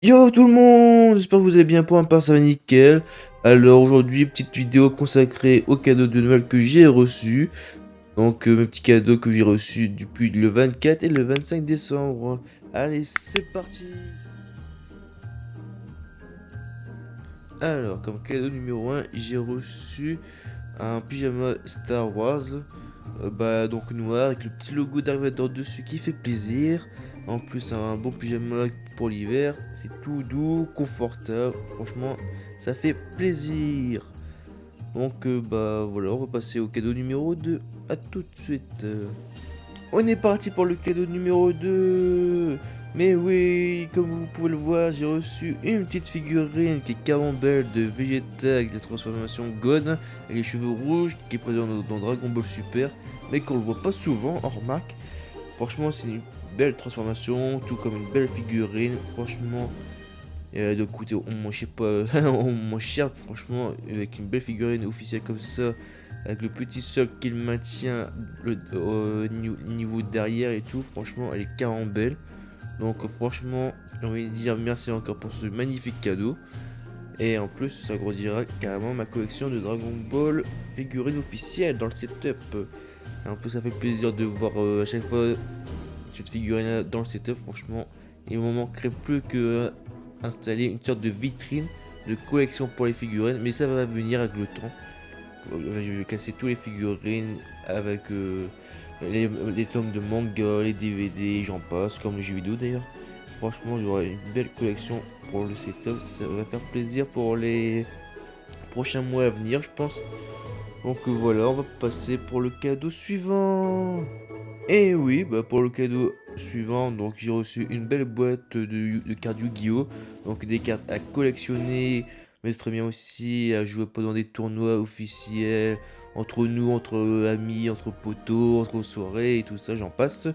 Yo tout le monde, j'espère que vous allez bien, pour un part ça va nickel. Alors aujourd'hui, petite vidéo consacrée aux cadeaux de Noël que j'ai reçus. Donc mes petits cadeaux que j'ai reçus depuis le 24 et le 25 décembre. Allez, c'est parti. Alors, comme cadeau numéro 1, j'ai reçu un pyjama Star Wars. Donc noir avec le petit logo Dark Vador dessus qui fait plaisir. En plus un bon pyjama pour l'hiver. C'est tout doux, confortable. Franchement, ça fait plaisir. Donc voilà, on va passer au cadeau numéro 2. A tout de suite. On est parti pour le cadeau numéro 2. Mais oui, comme vous pouvez le voir, j'ai reçu une petite figurine qui est Camembert de Vegeta avec la transformation God, avec les cheveux rouges, qui est présent dans Dragon Ball Super, mais qu'on le voit pas souvent, on remarque. Franchement, c'est une belle transformation, tout comme une belle figurine. Franchement, de coûter au moins, je sais pas, au moins cher, franchement, avec une belle figurine officielle comme ça, avec le petit socle qu'il maintient au niveau derrière et tout, franchement, elle est carrément belle. Donc, franchement, j'ai envie de dire merci encore pour ce magnifique cadeau. Et en plus, ça agrandira carrément ma collection de Dragon Ball figurines officielles dans le setup. Et en plus, ça fait plaisir de voir à chaque fois cette figurine dans le setup. Franchement, il me manquerait plus que installer une sorte de vitrine de collection pour les figurines. Mais ça va venir avec le temps. Je vais casser tous les figurines avec les tomes de manga, les DVD, j'en passe, comme les jeux vidéo d'ailleurs. Franchement, j'aurai une belle collection pour le setup. Ça va faire plaisir pour les prochains mois à venir, je pense. Donc voilà, on va passer pour le cadeau suivant. Et oui, pour le cadeau suivant, donc j'ai reçu une belle boîte de cartes Yu-Gi-Oh! Donc des cartes à collectionner, mais c'est très bien aussi à jouer pendant des tournois officiels, entre nous, entre amis, entre potos, entre soirées et tout ça, j'en passe.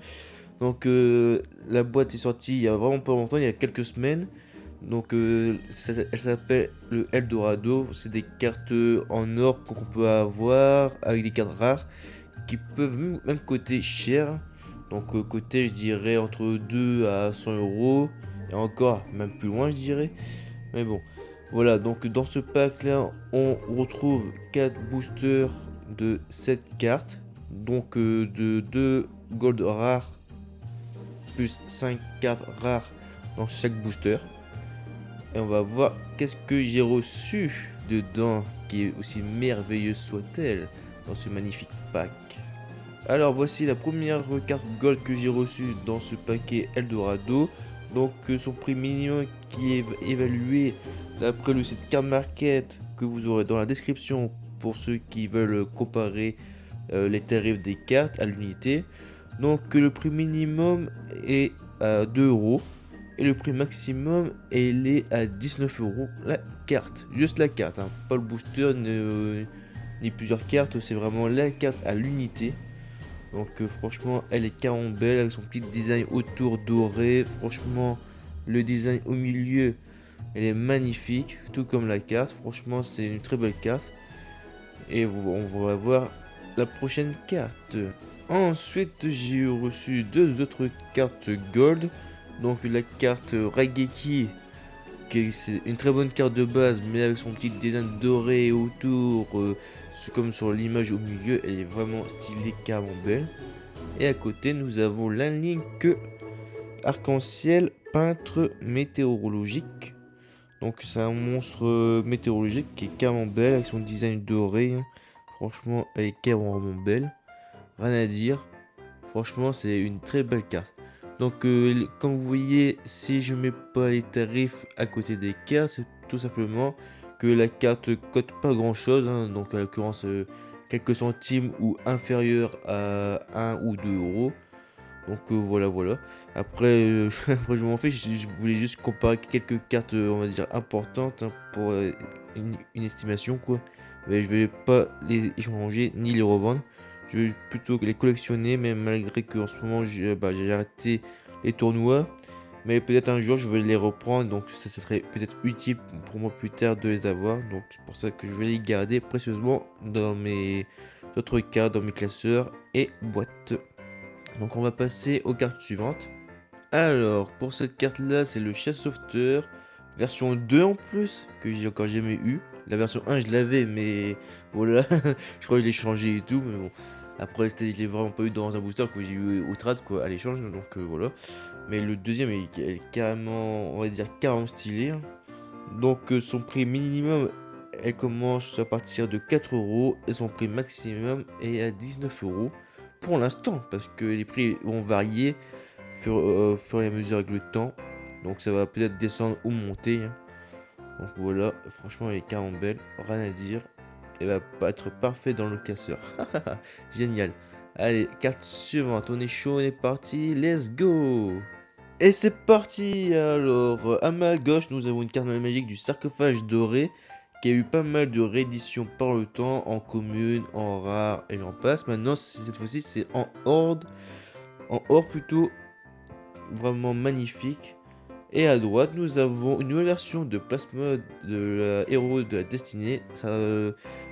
Donc la boîte est sortie il y a vraiment pas longtemps, il y a quelques semaines. Donc elle s'appelle le Eldorado. C'est des cartes en or qu'on peut avoir avec des cartes rares qui peuvent même coûter cher. Donc coûter, je dirais, entre 2 à 100 euros. Et encore, même plus loin, je dirais. Mais bon, voilà. Donc dans ce pack là, on retrouve 4 boosters de 7 cartes. Donc de 2 gold rares plus 5 cartes rares dans chaque booster. Et on va voir qu'est-ce que j'ai reçu dedans, qui est aussi merveilleuse soit-elle, dans ce magnifique pack. Alors voici la première carte gold que j'ai reçue dans ce paquet Eldorado. Donc son prix minimum qui est évalué d'après le site Card Market que vous aurez dans la description pour ceux qui veulent comparer les tarifs des cartes à l'unité. Donc le prix minimum est à 2 euros et le prix maximum il est à 19 euros la carte. Juste la carte, hein. Pas le booster ni plusieurs cartes, c'est vraiment la carte à l'unité. Donc franchement elle est carrément belle avec son petit design autour doré. Franchement le design au milieu elle est magnifique, tout comme la carte. Franchement c'est une très belle carte. Et on va voir la prochaine carte. Ensuite j'ai reçu deux autres cartes gold. Donc la carte Raigeki, qui est une très bonne carte de base, mais avec son petit design doré autour, comme sur l'image au milieu, elle est vraiment stylée, carrément belle. Et à côté, nous avons Link Arc-en-Ciel peintre météorologique. Donc c'est un monstre météorologique qui est carrément belle avec son design doré. Franchement, elle est carrément belle. Rien à dire. Franchement, c'est une très belle carte. Donc, comme vous voyez, si je mets pas les tarifs à côté des cartes, c'est tout simplement que la carte coûte pas grand chose. Hein. Donc, à l'occurrence, quelques centimes ou inférieur à 1 ou 2 euros. Donc, voilà, voilà. Après, après je m'en fais. Je voulais juste comparer quelques cartes, on va dire, importantes hein, pour une estimation, quoi. Mais je vais pas les échanger ni les revendre. Je vais plutôt les collectionner, même malgré que en ce moment j'ai arrêté les tournois. Mais peut-être un jour je vais les reprendre, donc ça serait peut-être utile pour moi plus tard de les avoir. Donc c'est pour ça que je vais les garder précieusement dans mes autres cartes, dans mes classeurs et boîtes. Donc on va passer aux cartes suivantes. Alors, pour cette carte-là, c'est le chasse sauveteur, version 2 en plus, que j'ai encore jamais eu. La version 1, je l'avais, mais voilà, je crois que je l'ai changé et tout, mais bon. Après, je l'ai vraiment pas eu dans un booster que j'ai eu au trad, quoi, à l'échange, donc voilà. Mais le deuxième, elle est carrément, on va dire, carrément stylé, hein. Donc, son prix minimum, elle commence à partir de 4 euros, et son prix maximum est à 19 euros pour l'instant, parce que les prix vont varier fur et à mesure avec le temps. Donc ça va peut-être descendre ou monter, hein. Donc voilà, franchement elle est carrément belle, rien à dire. Elle va pas être parfait dans le classeur. Génial. Allez, carte suivante, on est chaud, on est parti, let's go. Et c'est parti. Alors, à ma gauche, nous avons une carte magique du sarcophage doré qui a eu pas mal de rééditions par le temps, en commune, en rare et j'en passe. Maintenant, cette fois-ci, c'est en horde, en or plutôt, vraiment magnifique. Et à droite, nous avons une nouvelle version de Plasmode de la héros de la destinée, ça,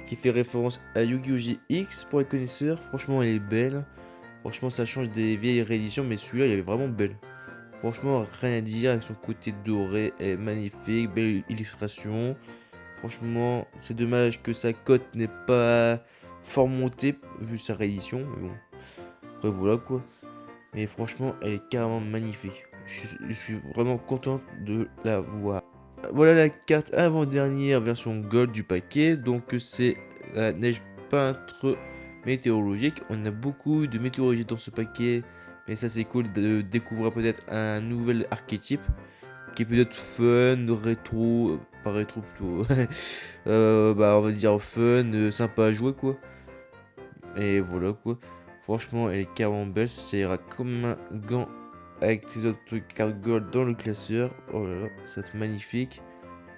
qui fait référence à Yu-Gi-Oh! GX pour les connaisseurs. Franchement, elle est belle. Franchement, ça change des vieilles rééditions, mais celui-là, il est vraiment belle. Franchement, rien à dire avec son côté doré, elle est magnifique, belle illustration. Franchement, c'est dommage que sa cote n'est pas fort montée vu sa réédition. Mais bon, après voilà quoi. Mais franchement, elle est carrément magnifique. Je suis vraiment content de la voir. Voilà la carte avant-dernière version gold du paquet. Donc c'est la neige peintre météorologique. On a beaucoup de météorologie dans ce paquet. Mais ça c'est cool de découvrir peut-être un nouvel archétype. Qui est peut-être fun, rétro, pas rétro plutôt. Bah on va dire fun, sympa à jouer quoi. Et voilà quoi. Franchement, elle est carrément belle. Ça ira comme un gant avec les autres cartes gold dans le classeur. Oh là là, ça va être magnifique.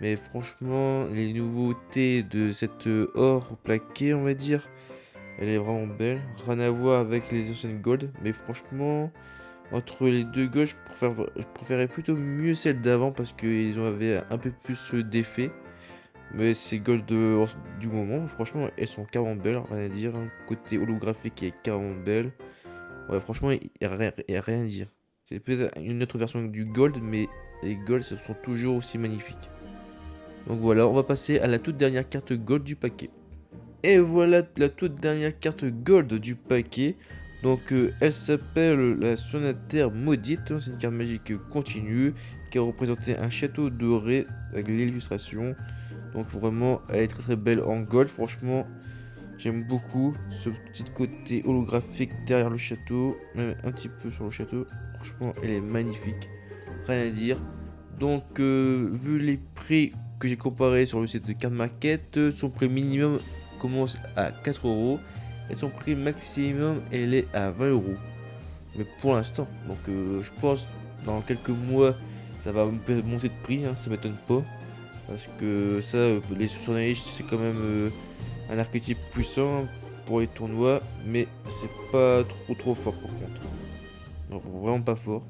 Mais franchement, les nouveautés de cette or plaqué, on va dire, elle est vraiment belle. Rien à voir avec les anciennes gold. Mais franchement, entre les deux gold, je préférais plutôt mieux celle d'avant parce qu'ils avaient un peu plus d'effet. Mais ces gold du moment, franchement, elles sont carrément belles, rien à dire, hein. Côté holographique, elle est carrément belle. Ouais, franchement, il n'y a rien à dire. C'est peut-être une autre version du gold, mais les golds, ce sont toujours aussi magnifiques. Donc voilà, on va passer à la toute dernière carte gold du paquet. Et voilà la toute dernière carte gold du paquet. Donc elle s'appelle la Sonataire Maudite. C'est une carte magique continue qui a représenté un château doré avec l'illustration. Donc vraiment, elle est très très belle en gold. Franchement, j'aime beaucoup ce petit côté holographique derrière le château, même un petit peu sur le château. Franchement, elle est magnifique. Rien à dire. Donc, vu les prix que j'ai comparés sur le site de Card Market, son prix minimum commence à 4 euros et son prix maximum, elle est à 20 euros. Mais pour l'instant, donc je pense dans quelques mois, ça va monter de prix, hein, ça m'étonne pas. Parce que ça, les journalistes, c'est quand même un archétype puissant pour les tournois, mais c'est pas trop fort par contre. Donc, vraiment pas fort.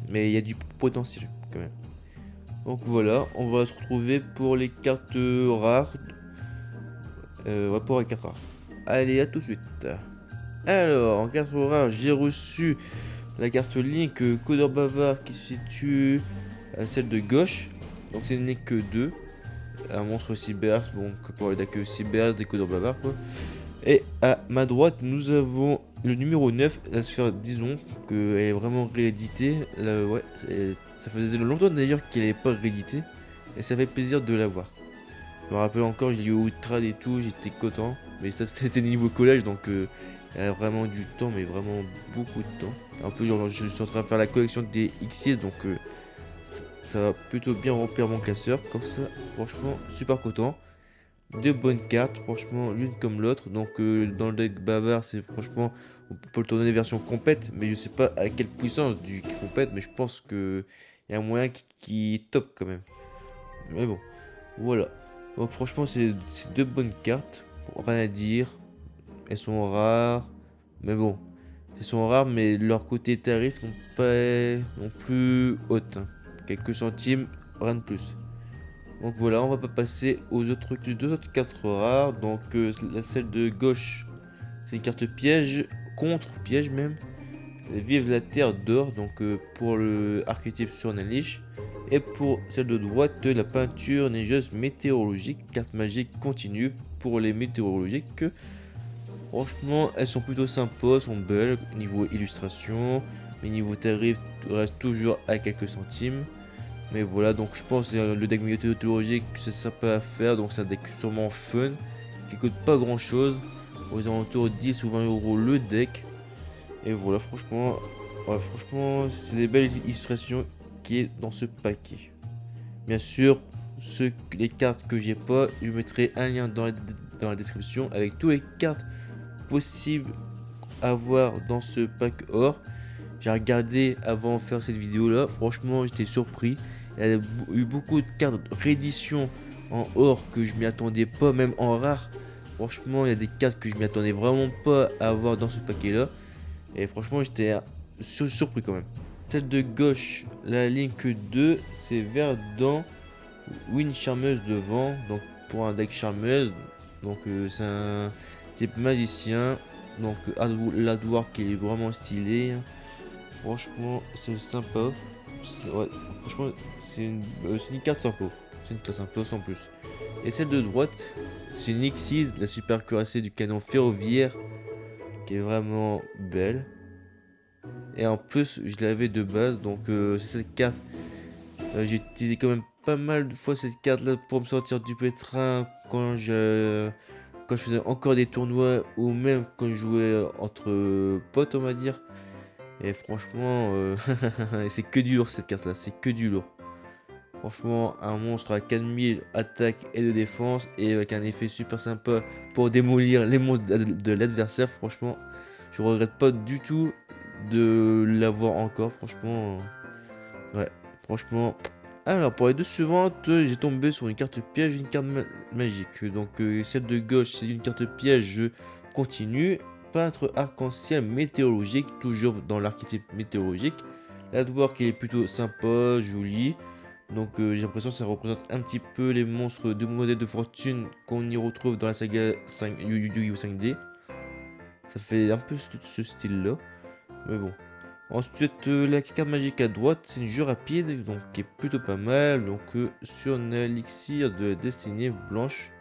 Mais il y a du potentiel quand même. Donc voilà, on va se retrouver pour les cartes rares. Ouais, pour les cartes rares. Allez, à tout de suite. Alors, en carte rare, j'ai reçu la carte Link Codeur Bavard qui se situe à celle de gauche. Donc c'est une Link 2. Un monstre cyber, bon, pour les que cyber, des Codeurs Bavards quoi. Et à ma droite, nous avons le numéro 9, la sphère Dison, qu'elle est vraiment rééditée. Là, ouais, ça faisait longtemps d'ailleurs qu'elle n'est pas rééditée. Et ça fait plaisir de la voir. Je me rappelle encore, j'ai eu au trad et tout, j'étais content. Mais ça, c'était niveau collège, donc il y a vraiment du temps, mais vraiment beaucoup de temps. En plus, genre, je suis en train de faire la collection des X6, donc ça va plutôt bien remplir mon classeur. Comme ça, franchement, super content. Deux bonnes cartes, franchement, l'une comme l'autre. Donc, dans le deck bavard, c'est franchement, on peut le tourner des versions compète, mais je sais pas à quelle puissance du compète, mais je pense qu'il y a un moyen qui top quand même. Mais bon, voilà. Donc, franchement, c'est deux bonnes cartes, rien à dire. Elles sont rares, mais bon, elles sont rares, mais leur côté tarif n'ont pas non plus haute, hein. Quelques centimes, rien de plus. Donc voilà, on va pas passer aux autres trucs, deux autres cartes rares. Donc celle de gauche, c'est une carte piège, contre piège même. Vive la Terre d'or, donc pour le archétype sur Nalish. Et pour celle de droite, la peinture neigeuse météorologique, carte magique continue pour les météorologiques. Franchement, elles sont plutôt sympas, sont belles niveau illustration, mais niveau tarif reste toujours à quelques centimes. Mais voilà, donc je pense que le deck météorologique c'est sympa à faire, donc c'est un deck sûrement fun qui coûte pas grand chose, aux alentours de 10 ou 20 euros le deck. Et voilà, franchement, ouais, franchement, c'est des belles illustrations qui est dans ce paquet. Bien sûr, les cartes que j'ai pas, je mettrai un lien dans la description avec toutes les cartes possibles à voir dans ce pack or. J'ai regardé avant de faire cette vidéo là, franchement j'étais surpris. Il y a eu beaucoup de cartes réédition en or que je m'y attendais pas, même en rare. Franchement, il y a des cartes que je m'y attendais vraiment pas à avoir dans ce paquet là. Et franchement, j'étais surpris quand même. Celle de gauche, la Link 2, c'est Verdant, Win Charmeuse devant. Donc pour un deck Charmeuse, donc c'est un type magicien. Donc l'Adwar qui est vraiment stylé. Franchement, c'est sympa. Ouais, franchement, c'est une carte sympa. C'est une carte sympa sans plus. Et celle de droite, c'est une Xyz, la super cuirassée du canon ferroviaire, qui est vraiment belle. Et en plus, je l'avais de base, donc c'est cette carte. J'ai utilisé quand même pas mal de fois cette carte là pour me sortir du pétrin quand je faisais encore des tournois ou même quand je jouais entre potes, on va dire. Et franchement, c'est que du lourd cette carte là, c'est que du lourd. Franchement, un monstre à 4000 attaque et de défense et avec un effet super sympa pour démolir les monstres de l'adversaire. Franchement, je regrette pas du tout de l'avoir encore. Franchement, ouais, franchement. Alors, pour les deux suivantes, j'ai tombé sur une carte piège et une carte magique. Donc, celle de gauche, c'est une carte piège, je continue. Peintre arc-en-ciel météorologique, toujours dans l'archétype météorologique. L'artwork est plutôt sympa, joli. Donc j'ai l'impression que ça représente un petit peu les monstres de modèle de fortune qu'on y retrouve dans la saga Yu-Gi-Oh 5D. Ça fait un peu ce style là. Mais bon. Ensuite la carte magique à droite, c'est une jeu rapide, donc qui est plutôt pas mal. Donc sur un élixir de destinée blanche.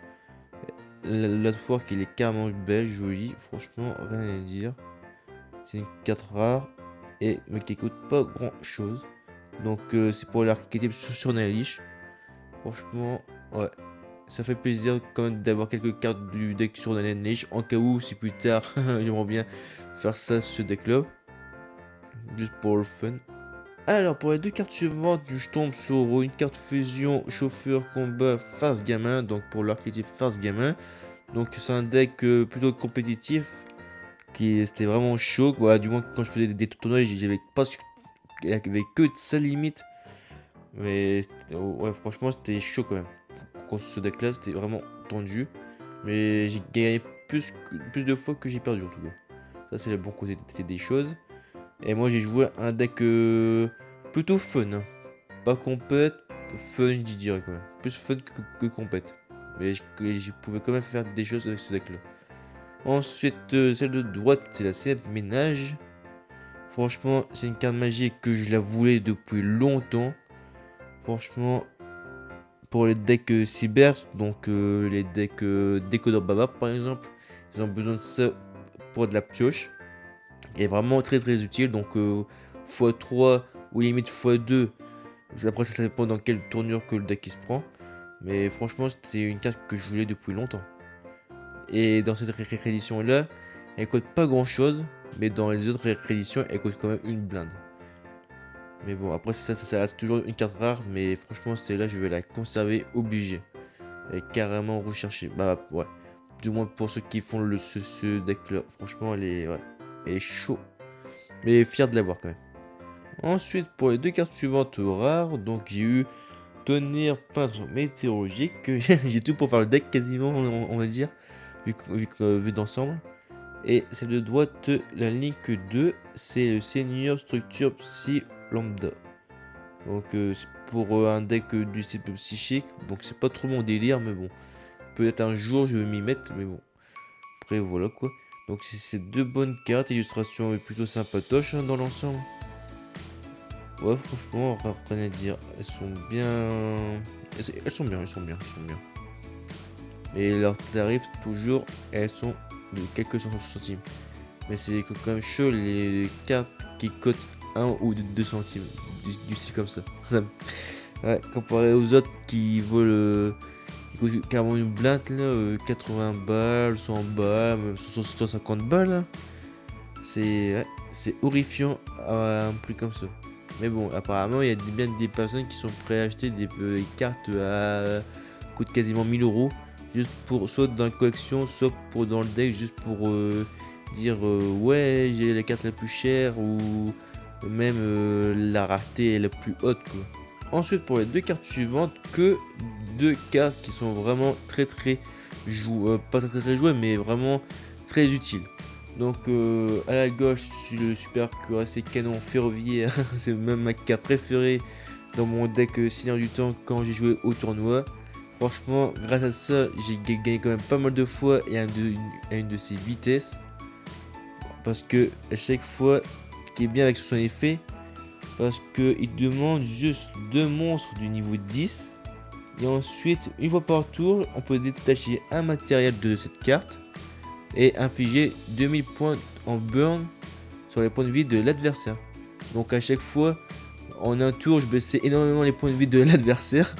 L'artwork il est carrément belle, jolie, franchement rien à dire. C'est une carte rare et mais qui coûte pas grand chose. Donc c'est pour l'archétype sur Nalish. Franchement, ouais, ça fait plaisir quand même d'avoir quelques cartes du deck sur Nalish. En cas où, si plus tard, j'aimerais bien faire ça ce deck là. Juste pour le fun. Alors pour les deux cartes suivantes, je tombe sur une carte fusion chauffeur combat face gamin. Donc pour l'archétype face gamin. Donc c'est un deck plutôt compétitif. C'était vraiment chaud. Voilà, du moins quand je faisais des tournois, j'avais pas il y avait que de sa limite. Mais ouais, franchement, c'était chaud quand même. Contre ce deck là, c'était vraiment tendu. Mais j'ai gagné plus de fois que j'ai perdu en tout cas. Ça, c'est le bon côté des choses. Et moi, j'ai joué un deck plutôt fun. Hein. Pas compète, fun, je dirais quand même. Plus fun que compète. Mais je pouvais quand même faire des choses avec ce deck là. Ensuite, celle de droite, c'est la scène ménage. Franchement, c'est une carte magique que je la voulais depuis longtemps. Franchement, pour les decks cyber, donc les decks décodeur baba par exemple, ils ont besoin de ça pour de la pioche. Et vraiment très très utile, donc x3 ou limite x2. Après ça dépend dans quelle tournure que le deck il se prend. Mais franchement, c'était une carte que je voulais depuis longtemps. Et dans cette réédition là, elle coûte pas grand chose. Mais dans les autres rééditions, elle coûte quand même une blinde. Mais bon, après ça reste toujours une carte rare. Mais franchement, celle-là, je vais la conserver obligée. Elle est carrément recherchée. Bah ouais. Du moins pour ceux qui font ce deck-là. Franchement, ouais, elle est chaud. Mais fier de l'avoir quand même. Ensuite, pour les deux cartes suivantes rares, donc j'ai eu Tonnerre Peintre Météorologique. J'ai tout pour faire le deck quasiment, on va dire. Vu d'ensemble. Et celle de droite, la Link 2, c'est le Seigneur Structure Psy Lambda. Donc c'est pour un deck du type psychique. Donc c'est pas trop mon délire, mais bon. Peut-être un jour je vais m'y mettre, mais bon. Après voilà quoi. Donc c'est deux bonnes cartes, illustration est plutôt sympatoche dans l'ensemble. Ouais, franchement, rien à dire. Elles sont bien. Elles sont bien. Et leurs tarifs, toujours, elles sont de quelques centimes. Mais c'est quand même chaud les cartes qui cotent 1 ou 2 centimes. Du style comme ça. Ouais, comparé aux autres qui volent. Qui coûtent carrément une blinde là, 80 balles, 100 balles, même 150 balles. Là. C'est horrifiant à un prix comme ça. Mais bon, apparemment, il y a bien des personnes qui sont prêtes à acheter des cartes à coûte quasiment 1000 euros. Juste pour, soit dans la collection, soit pour dans le deck, juste pour dire ouais, j'ai la carte la plus chère ou même la rareté est la plus haute quoi. Ensuite, pour les deux cartes suivantes, que deux cartes qui sont vraiment très jouées, pas très jouées, mais vraiment très utiles. Donc à la gauche, je suis le super cuirassé canon ferroviaire. C'est même ma carte préférée dans mon deck Seigneur du Temps quand j'ai joué au tournoi. Franchement, grâce à ça, j'ai gagné quand même pas mal de fois et à une de ses vitesses. Parce que à chaque fois, ce qui est bien avec son effet, parce qu'il demande juste 2 monstres du niveau 10. Et ensuite, une fois par tour, on peut détacher un matériel de cette carte et infliger 2000 points en burn sur les points de vie de l'adversaire. Donc à chaque fois, en un tour, je baissais énormément les points de vie de l'adversaire.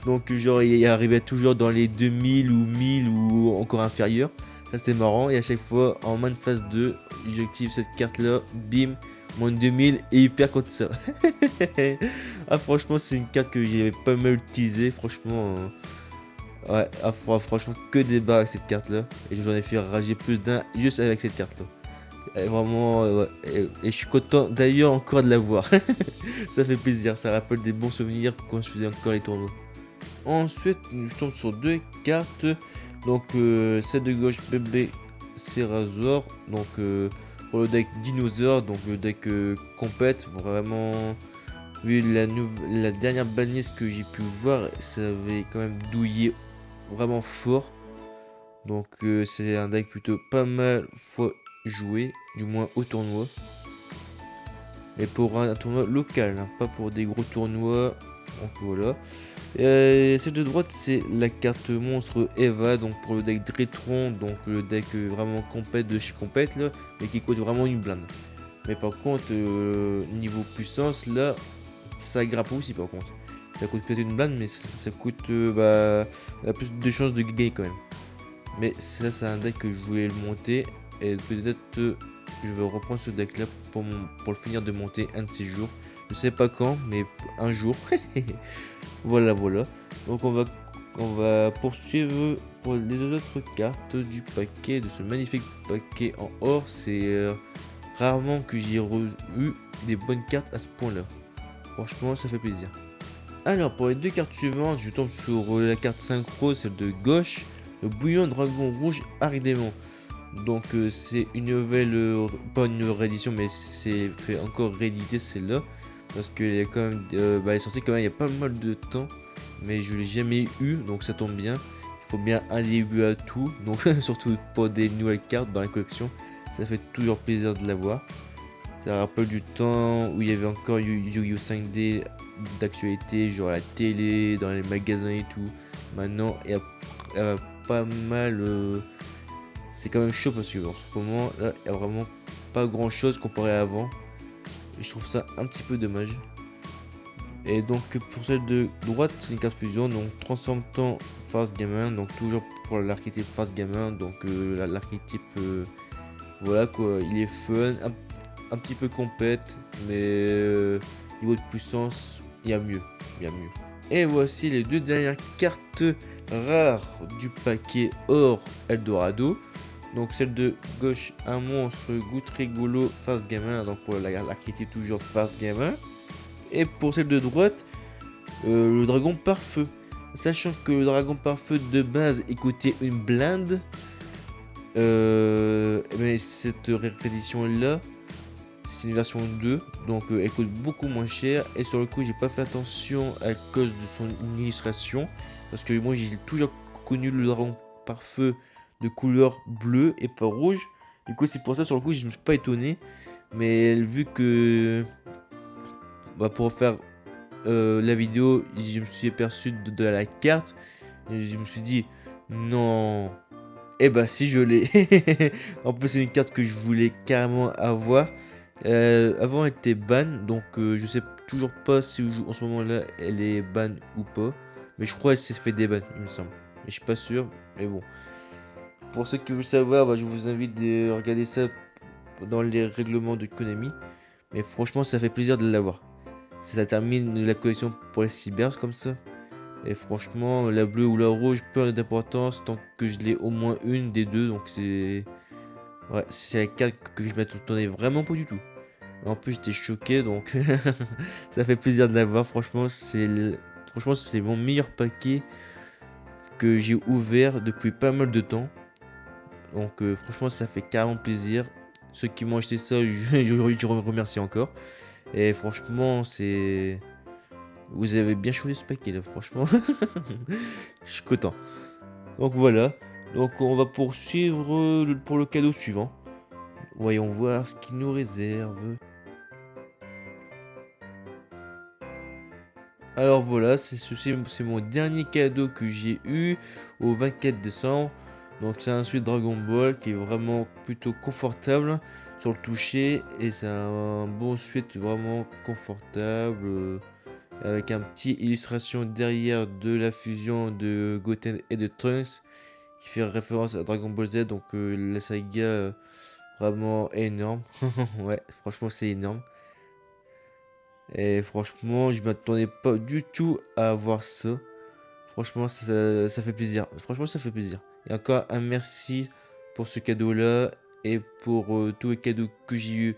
Donc genre il arrivait toujours dans les 2000 ou 1000 ou encore inférieur. Ça c'était marrant. Et à chaque fois, en main de phase 2, j'active cette carte là, bim, moins de 2000 et il perd contre ça. Ah franchement c'est une carte que j'ai pas mal utilisée. Franchement... Ouais, franchement que des barres avec cette carte là. Et j'en ai fait rager plus d'un juste avec cette carte là. Et vraiment, ouais. Et je suis content d'ailleurs encore de la voir. Ça fait plaisir, ça rappelle des bons souvenirs quand je faisais encore les tournois. Ensuite, je tombe sur deux cartes. Donc, celle de gauche, bébé Cerazor. Donc, pour le deck dinosaure, donc le deck compète. Vraiment, vu la dernière banlist que j'ai pu voir, ça avait quand même douillé vraiment fort. Donc c'est un deck plutôt pas mal fois joué, du moins au tournoi. Mais pour un tournoi local, hein, pas pour des gros tournois. Donc voilà. Celle de droite c'est la carte monstre Eva, donc pour le deck Drétron, donc le deck vraiment compète de chez compète là, mais qui coûte vraiment une blinde. Mais par contre niveau puissance là, ça grimpe aussi par contre. Ça coûte peut-être une blinde, mais ça coûte plus de chances de gagner quand même. Mais ça, c'est un deck que je voulais le monter. Et peut-être je vais reprendre ce deck là pour le finir de monter un de ces jours. Je sais pas quand, mais un jour. Voilà. Donc on va poursuivre pour les autres cartes du paquet, de ce magnifique paquet en or. C'est rarement que j'ai eu des bonnes cartes à ce point là. Franchement, ça fait plaisir. Alors, pour les deux cartes suivantes, je tombe sur la carte synchro, celle de gauche, le bouillon dragon rouge ardemment. Donc, c'est une nouvelle, pas une nouvelle réédition, mais c'est fait encore rééditer celle-là. Parce qu'elle est quand même, elle est sortie quand même il y a pas mal de temps, mais je l'ai jamais eu, donc ça tombe bien. Il faut bien un début à tout, donc surtout pour des nouvelles cartes dans la collection, ça fait toujours plaisir de l'avoir. Ça rappelle du temps où il y avait encore Yu-Gi-Oh 5D d'actualité, genre à la télé, dans les magasins et tout. Maintenant, il y a pas mal. C'est quand même chaud parce que en ce moment, là, il n'y a vraiment pas grand chose comparé à avant. Et je trouve ça un petit peu dommage. Et donc, pour celle de droite, c'est une carte fusion, donc transforme temps Fast Gamin, donc toujours pour l'archétype Fast Gamin. Donc, l'archétype, voilà quoi, il est fun. Un petit peu compète, mais niveau de puissance, il y a mieux. Et voici les deux dernières cartes rares du paquet Or Eldorado. Donc celle de gauche, un monstre goût rigolo Fast Gamin, donc pour l'archétype toujours Fast Gamin. Et pour celle de droite, le dragon par feu. Sachant que le dragon par feu de base écoutait une blinde, mais cette réédition là, c'est une version 2, donc elle coûte beaucoup moins cher. Et sur le coup, j'ai pas fait attention à cause de son illustration. Parce que moi, j'ai toujours connu le dragon par feu de couleur bleue et pas rouge. Du coup, c'est pour ça, sur le coup, je me suis pas étonné. Mais vu que bah, pour faire la vidéo, je me suis aperçu de la carte. Et je me suis dit, non. Eh bah, si je l'ai. En plus, c'est une carte que je voulais carrément avoir. Avant, elle était ban. Donc, je sais toujours pas si en ce moment-là, elle est ban ou pas. Mais je crois qu'elle s'est fait déban, il me semble. Mais je suis pas sûr. Mais bon. Pour ceux qui veulent savoir, bah, je vous invite à regarder ça dans les règlements de Konami. Mais franchement, ça fait plaisir de l'avoir. Ça termine la collection pour les cybers comme ça. Et franchement, la bleue ou la rouge, peu d'importance tant que je l'ai au moins une des deux. Donc c'est. Ouais, c'est la carte que je m'attendais vraiment pas du tout. En plus, j'étais choqué donc ça fait plaisir de l'avoir. Franchement, c'est mon meilleur paquet que j'ai ouvert depuis pas mal de temps. Donc franchement, ça fait carrément plaisir. Ceux qui m'ont acheté ça, je remercie encore. Et franchement, c'est. Vous avez bien choisi ce paquet là, franchement. Je suis content. Donc voilà. Donc on va poursuivre pour le cadeau suivant. Voyons voir ce qu'il nous réserve. Alors voilà, c'est mon dernier cadeau que j'ai eu au 24 décembre. Donc c'est un suite Dragon Ball qui est vraiment plutôt confortable sur le toucher. Et c'est un bon suite vraiment confortable. Avec un petit illustration derrière de la fusion de Goten et de Trunks. Qui fait référence à Dragon Ball Z. Donc la saga vraiment énorme. Ouais, franchement c'est énorme. Et franchement, je m'attendais pas du tout à avoir ça. Franchement, ça fait plaisir. Franchement, ça fait plaisir. Et encore un merci pour ce cadeau-là et pour tous les cadeaux que j'ai eu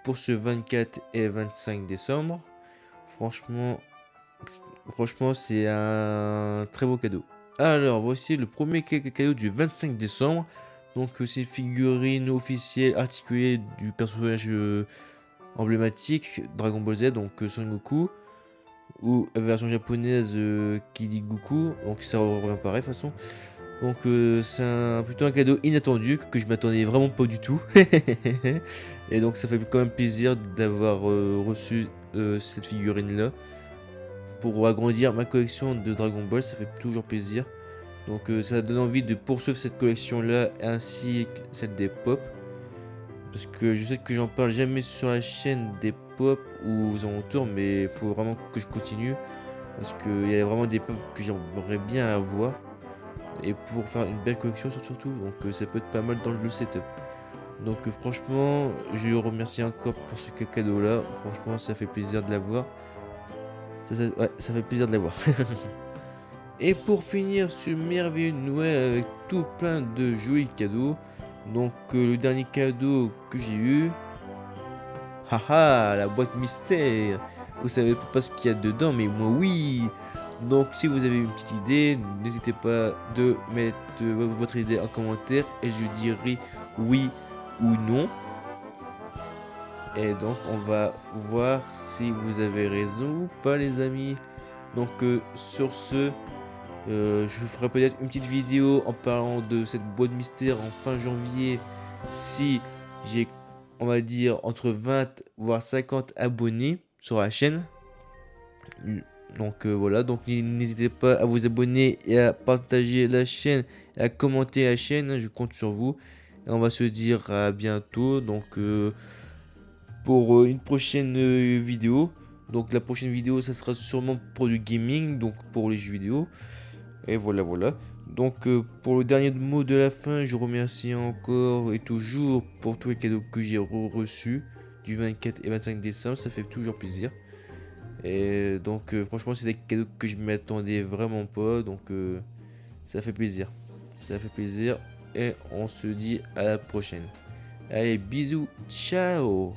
pour ce 24 et 25 décembre. Franchement, c'est un très beau cadeau. Alors, voici le premier cadeau du 25 décembre. Donc, c'est figurine officielle articulée du personnage emblématique Dragon Ball Z, donc Son Goku, ou version japonaise Kid Goku, donc ça revient pareil de toute façon. Donc c'est plutôt un cadeau inattendu que je m'attendais vraiment pas du tout. Et donc ça fait quand même plaisir d'avoir reçu cette figurine là. Pour agrandir ma collection de Dragon Ball, ça fait toujours plaisir. Donc ça donne envie de poursuivre cette collection là ainsi que celle des pop. Parce que je sais que j'en parle jamais sur la chaîne des pop ou aux alentours, mais il faut vraiment que je continue. Parce qu'il y a vraiment des pop que j'aimerais bien avoir. Et pour faire une belle collection surtout. Donc ça peut être pas mal dans le setup. Donc franchement, je remercie encore pour ce cadeau là. Franchement, ça fait plaisir de l'avoir. Ouais, ça fait plaisir de l'avoir. Et pour finir ce merveilleux Noël avec tout plein de jolis cadeaux. Donc le dernier cadeau que j'ai eu. Haha, la boîte mystère. Vous savez pas ce qu'il y a dedans, mais moi oui. Donc si vous avez une petite idée, n'hésitez pas de mettre votre idée en commentaire et je dirai oui ou non. Et donc on va voir si vous avez raison ou pas les amis. Donc sur ce, je ferai peut-être une petite vidéo en parlant de cette boîte mystère en fin janvier si j'ai, on va dire, entre 20 voire 50 abonnés sur la chaîne. Donc voilà, donc n'hésitez pas à vous abonner et à partager la chaîne et à commenter la chaîne, je compte sur vous. Et on va se dire à bientôt donc pour une prochaine vidéo. Donc la prochaine vidéo ça sera sûrement pour du gaming, donc pour les jeux vidéo. Et voilà voilà. Donc pour le dernier mot de la fin, je remercie encore et toujours pour tous les cadeaux que j'ai reçus du 24 et 25 décembre, ça fait toujours plaisir. Et donc franchement c'est des cadeaux que je m'attendais vraiment pas, donc ça fait plaisir. Ça fait plaisir et on se dit à la prochaine. Allez bisous, ciao.